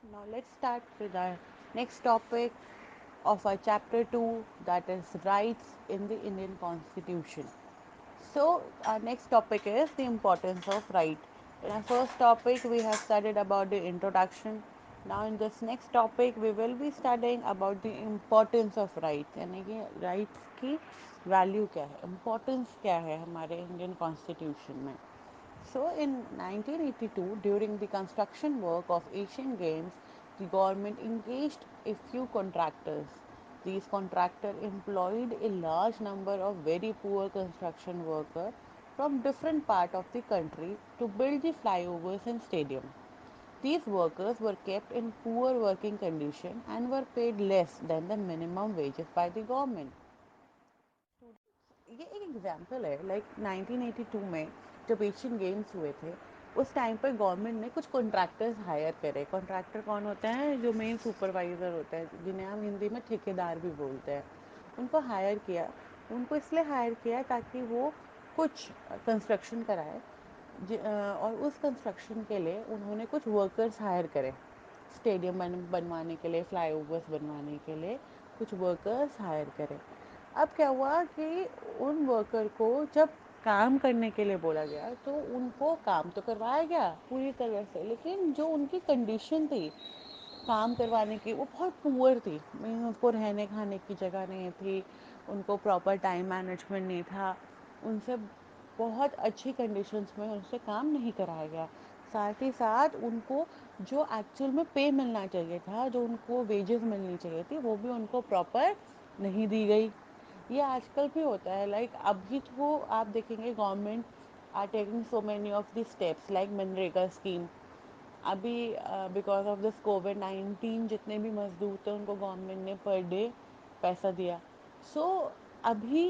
Now let's start with our next topic of our chapter 2, that is rights in the Indian Constitution. So our next topic is the importance of right. In our first topic we have studied about the introduction. Now in this next topic we will be studying about the importance of rights, यानी कि rights की value क्या है, importance क्या है हमारे Indian Constitution में. So in 1982, during the construction work of Asian Games, the government engaged a few contractors. These contractors employed a large number of very poor construction workers from different parts of the country to build the flyovers and stadium. These workers were kept in poor working condition and were paid less than the minimum wages by the government. ये एक example है like 1982 में जब Asian games हुए थे उस time पर government ने कुछ कॉन्ट्रैक्टर्स हायर करे. कॉन्ट्रैक्टर कौन होते हैं? जो मेन सुपरवाइज़र होते हैं, जिन्हें हम हिंदी में ठेकेदार भी बोलते हैं. उनको हायर किया. उनको इसलिए हायर किया ताकि वो कुछ कंस्ट्रक्शन कराए. और उस कंस्ट्रक्शन के लिए उन्होंने कुछ वर्कर्स हायर करे. स्टेडियम बनवाने के लिए, फ्लाईओवर्स बनवाने के लिए कुछ वर्कर्स हायर करें. अब क्या हुआ कि उन वर्कर को जब काम करने के लिए बोला गया तो उनको काम तो करवाया गया पूरी तरह से, लेकिन जो उनकी कंडीशन थी काम करवाने की वो बहुत पुअर थी. मीन उनको रहने खाने की जगह नहीं थी, उनको प्रॉपर टाइम मैनेजमेंट नहीं था, उनसे बहुत अच्छी कंडीशंस में उनसे काम नहीं कराया गया. साथ ही साथ उनको जो एक्चुअल में पे मिलना चाहिए था, जो उनको वेजेस मिलनी चाहिए थी, वो भी उनको प्रॉपर नहीं दी गई. ये आजकल भी होता है. लाइक अभी तो आप देखेंगे government are taking so many of the steps like MNREGA scheme. अभी बिकॉज ऑफ दिस कोविड-19 जितने भी मजदूर थे उनको गवर्नमेंट ने पर डे पैसा दिया. सो अभी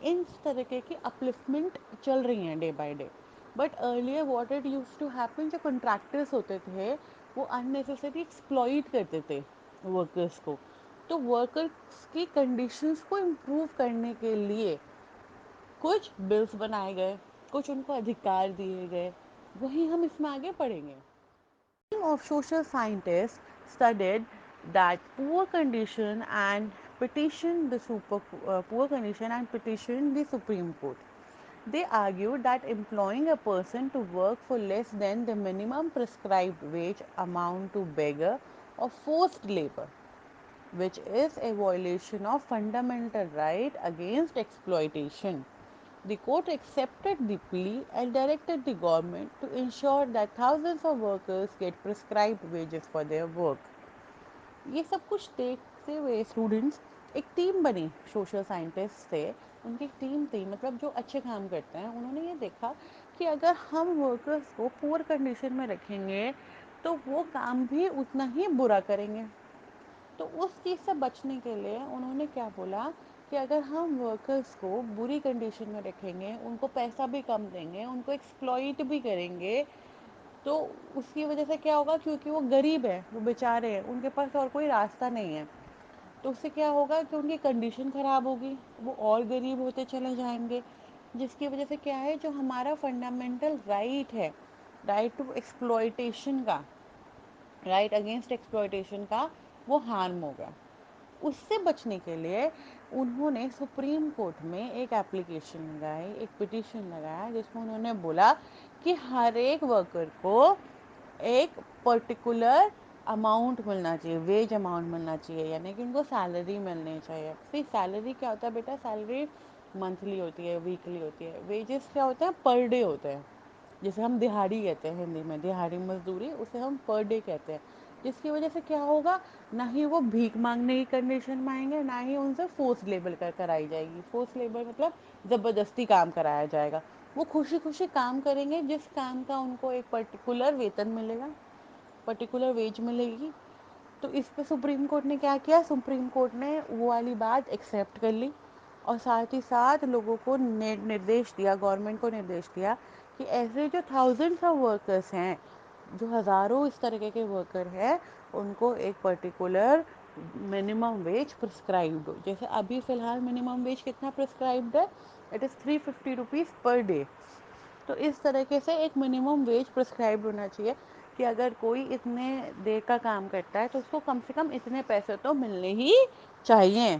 इन तरीके की अपलिफ्टमेंट चल रही हैं day by day. But earlier what it used to happen, जो कॉन्ट्रैक्टर्स होते थे वो अननेसेसरी एक्सप्लॉइट करते थे वर्कर्स को. तो वर्कर्स की कंडीशंस को इम्प्रूव करने के लिए कुछ बिल्स बनाए गए, कुछ उनको अधिकार दिए गए. वही हम इसमें आगे पढ़ेंगे. Team of social scientists studied that poor condition and petitioned the Supreme Court. They argued that employing a person to work for less than the minimum prescribed wage amount to beggar or forced labor, which is a violation of fundamental right against exploitation. The court accepted the plea and directed the government to ensure that thousands of workers get prescribed wages for their work. ये सब कुछ देखते हुए students एक team बनी. Social scientist थे, उनकी एक टीम थी, मतलब जो अच्छे काम करते हैं. उन्होंने ये देखा कि अगर हम वर्कर्स को पुअर कंडीशन में रखेंगे तो वो काम भी उतना ही बुरा करेंगे. तो उस चीज़ से बचने के लिए उन्होंने क्या बोला कि अगर हम वर्कर्स को बुरी कंडीशन में रखेंगे, उनको पैसा भी कम देंगे, उनको एक्सप्लॉइट भी करेंगे, तो उसकी वजह से क्या होगा, क्योंकि वो गरीब है, वो बेचारे हैं, उनके पास और कोई रास्ता नहीं है. तो उससे क्या होगा कि उनकी कंडीशन ख़राब होगी, वो और गरीब होते चले जाएंगे, जिसकी वजह से क्या है, जो हमारा फंडामेंटल राइट है, राइट टू एक्सप्लॉइटेशन का, राइट अगेंस्ट एक्सप्लॉइटेशन का, वो हार्म होगा. उससे बचने के लिए उन्होंने सुप्रीम कोर्ट में एक एप्लीकेशन लगाई, एक पिटीशन लगाया, जिसमें उन्होंने बोला कि हर एक वर्कर को एक पर्टिकुलर अमाउंट मिलना चाहिए, वेज अमाउंट मिलना चाहिए, यानी कि उनको सैलरी मिलनी चाहिए. फिर सैलरी क्या होता है बेटा? सैलरी मंथली होती है, वीकली होती है. वेजेस क्या होते हैं? पर डे होते हैं, जिसे हम दिहाड़ी कहते हैं हिंदी में, दिहाड़ी मजदूरी, उसे हम पर डे कहते हैं. जिसकी वजह से क्या होगा, ना ही वो भीख मांगने की कंडीशन में आएंगे, ना ही उनसे फोर्स लेबर कराई जाएगी. फोर्स लेबर मतलब ज़बरदस्ती काम कराया जाएगा. वो खुशी खुशी काम करेंगे, जिस काम का उनको एक पर्टिकुलर वेतन मिलेगा, पर्टिकुलर वेज मिलेगी. तो इस पे सुप्रीम कोर्ट ने क्या किया? सुप्रीम कोर्ट ने वो वाली बात एक्सेप्ट कर ली और साथ ही साथ लोगों को निर्देश दिया, गवर्नमेंट को निर्देश दिया कि ऐसे जो थाउजेंड्स ऑफ वर्कर्स हैं, जो हज़ारों इस तरीके के वर्कर हैं, उनको एक पर्टिकुलर मिनिमम वेज प्रिस्क्राइब्ड हो. जैसे अभी फ़िलहाल मिनिमम वेज कितना प्रिस्क्राइब्ड है? It is 350 rupees per day. तो इस तरीके से एक मिनिमम वेज प्रिस्क्राइब्ड होना चाहिए. کہ اگر کوئی اتنے دیر کا کام کرتا ہے تو اس کو کم سے کم اتنے پیسے تو ملنے ہی چاہیے.